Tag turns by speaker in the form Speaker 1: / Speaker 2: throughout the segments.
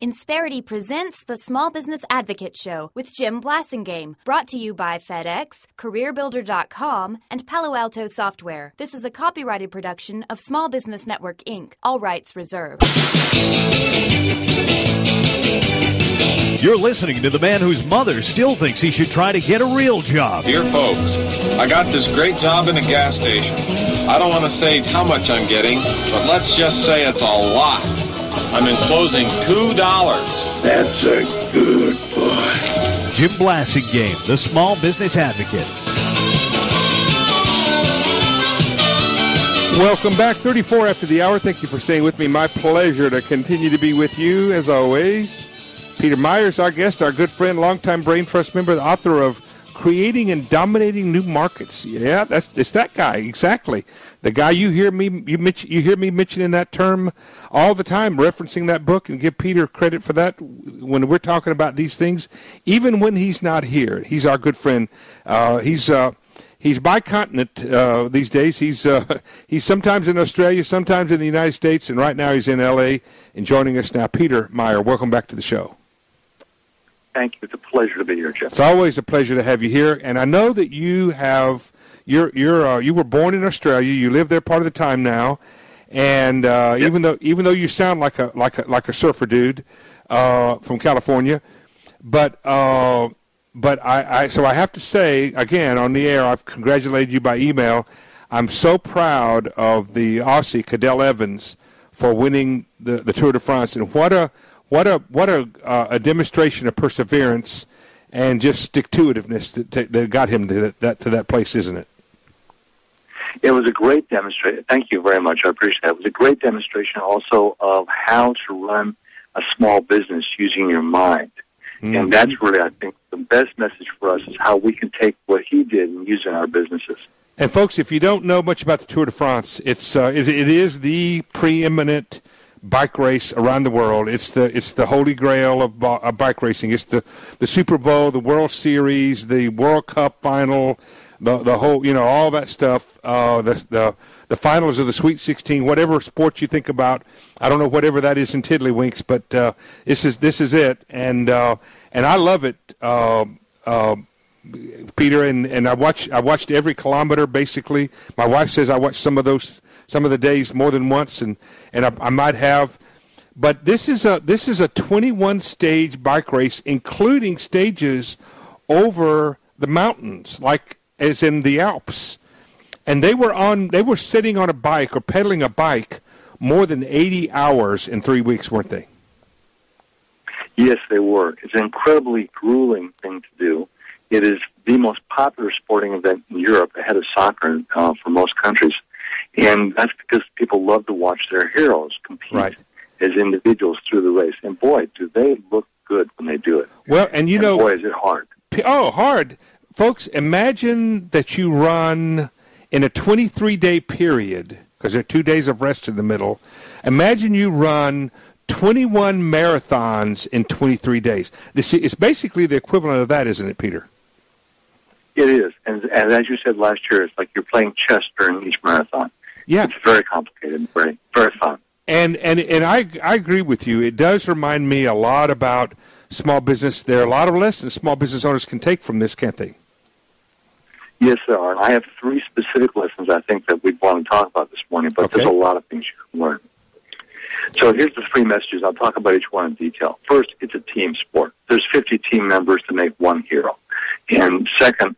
Speaker 1: Insperity presents the Small Business Advocate Show with Jim Blasingame, brought to you by FedEx, CareerBuilder.com, and Palo Alto Software. This is a copyrighted production of Small Business Network, Inc., all rights reserved.
Speaker 2: You're listening to the man whose mother still thinks he should try to get a real job.
Speaker 3: Dear folks, I got this great job in a gas station. I don't want to say how much I'm getting, but let's just say it's a lot. I'm enclosing $2.
Speaker 4: That's a good boy.
Speaker 2: Jim Blasingame, the Small Business Advocate.
Speaker 5: Welcome back, 34 after the hour. Thank you for staying with me. My pleasure to continue to be with you, as always. Peter Meyer is our guest, our good friend, longtime Brain Trust member, the author of Creating and Dominating New Markets. Yeah, it's that guy, exactly. The guy you hear me mentioning that term all the time, referencing that book, and give Peter credit for that when we're talking about these things, even when he's not here. He's our good friend. He's bicontinent these days. He's sometimes in Australia, sometimes in the United States, and right now he's in L.A. and joining us now. Peter Meyer, welcome back to the show.
Speaker 6: Thank you. It's a pleasure to be here, Jeff.
Speaker 5: It's always a pleasure to have you here, and I know that you were born in Australia. You live there part of the time now, and yep. even though you sound like a surfer dude from California, but I have to say again on the air, I've congratulated you by email. I'm so proud of the Aussie Cadel Evans for winning the Tour de France, and what a demonstration of perseverance and just stick-to-itiveness that got him to that place, isn't it?
Speaker 6: It was a great demonstration. Thank you very much. I appreciate that. It was a great demonstration also of how to run a small business using your mind. Mm-hmm. And that's really, I think, the best message for us is how we can take what he did and use it in our businesses.
Speaker 5: And, folks, if you don't know much about the Tour de France, it is the preeminent bike race around the world. It's the holy grail of bike racing. It's the Super Bowl, the World Series, the World Cup final, the whole, all that stuff. The finals of the Sweet 16, whatever sport you think about. I don't know whatever that is in Tiddlywinks, but this is it, and I love it. Peter, and I watched every kilometer basically. My wife says I watched some of the days more than once, and I might have. But this is a 21 stage bike race, including stages over the mountains, like as in the Alps. And they were sitting on a bike or pedaling a bike more than 80 hours in 3 weeks, weren't they?
Speaker 6: Yes, they were. It's an incredibly grueling thing to do. It is the most popular sporting event in Europe, ahead of soccer for most countries. And that's because people love to watch their heroes compete as individuals through the race. And, boy, do they look good when they do it.
Speaker 5: Well, and
Speaker 6: boy, is it hard.
Speaker 5: Oh, hard. Folks, imagine that you run in a 23-day period, because there are 2 days of rest in the middle. Imagine you run 21 marathons in 23 days. It's basically the equivalent of that, isn't it, Peter?
Speaker 6: It is. And as you said last year, it's like you're playing chess during each marathon.
Speaker 5: Yeah.
Speaker 6: It's very complicated, very, very fun.
Speaker 5: And I agree with you. It does remind me a lot about small business. There are a lot of lessons small business owners can take from this, can't they?
Speaker 6: Yes, there are. I have 3 specific lessons I think that we'd want to talk about this morning, but There's a lot of things you can learn. So here's the 3 messages. I'll talk about each one in detail. First, it's a team sport. There's 50 team members to make one hero. And second,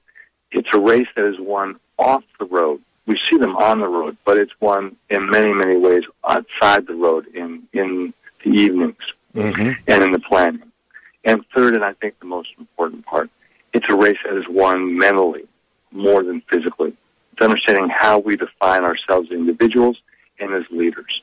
Speaker 6: it's a race that is won off the road. We see them on the road, but it's won in many, many ways outside the road in the evenings and in the planning. And third, and I think the most important part, it's a race that is won mentally more than physically. It's understanding how we define ourselves as individuals and as leaders.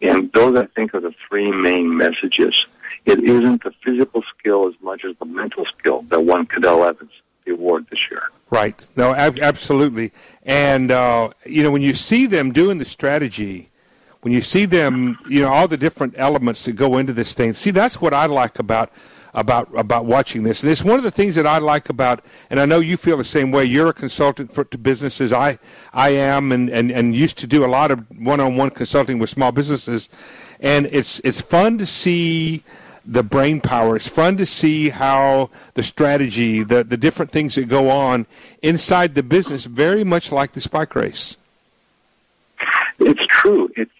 Speaker 6: And those, I think, are the 3 main messages. It isn't the physical skill as much as the mental skill that won Cadel Evans the award this year.
Speaker 5: Right. No, absolutely. And, when you see them doing the strategy, when you see them, all the different elements that go into this thing, see, that's what I like about watching this. And it's one of the things that I like about, and I know you feel the same way. You're a consultant to businesses. I am, and used to do a lot of one-on-one consulting with small businesses. And it's fun to see the brain power. It's fun to see how the strategy, the different things that go on inside the business, very much like the spike race.
Speaker 6: It's true. It's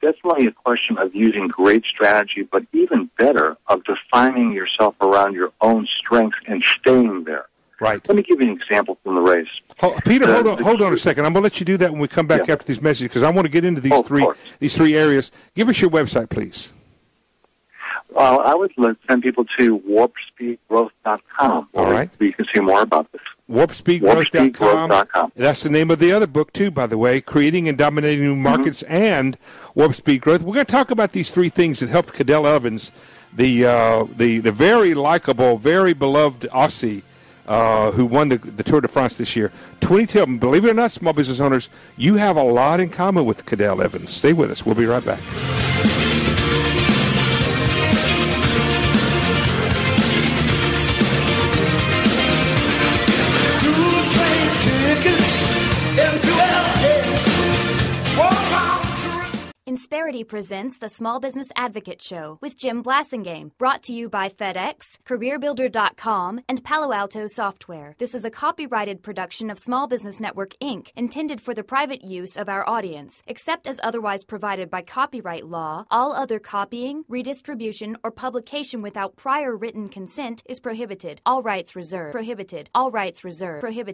Speaker 6: definitely a question of using great strategy, but even better, of defining yourself around your own strengths and staying there.
Speaker 5: Right.
Speaker 6: Let me give you an example from the race.
Speaker 5: Peter, hold on a second. I'm going to let you do that when we come back after these messages, because I want to get into these three areas. Give us your website, please.
Speaker 6: I would send people to warpspeedgrowth.com.
Speaker 5: All right.
Speaker 6: Where you can see more about this.
Speaker 5: warpspeedgrowth.com. That's the name of the other book, too, by the way, Creating and Dominating New Markets and Warp Speed Growth. We're going to talk about these three things that helped Cadell Evans, the very likable, very beloved Aussie, who won the Tour de France this year. 2010, believe it or not, small business owners, you have a lot in common with Cadell Evans. Stay with us. We'll be right back.
Speaker 1: Insperity presents the Small Business Advocate Show with Jim Blasingame, brought to you by FedEx, CareerBuilder.com, and Palo Alto Software. This is a copyrighted production of Small Business Network, Inc., intended for the private use of our audience. Except as otherwise provided by copyright law, all other copying, redistribution, or publication without prior written consent is prohibited. All rights reserved. Prohibited. All rights reserved. Prohibited.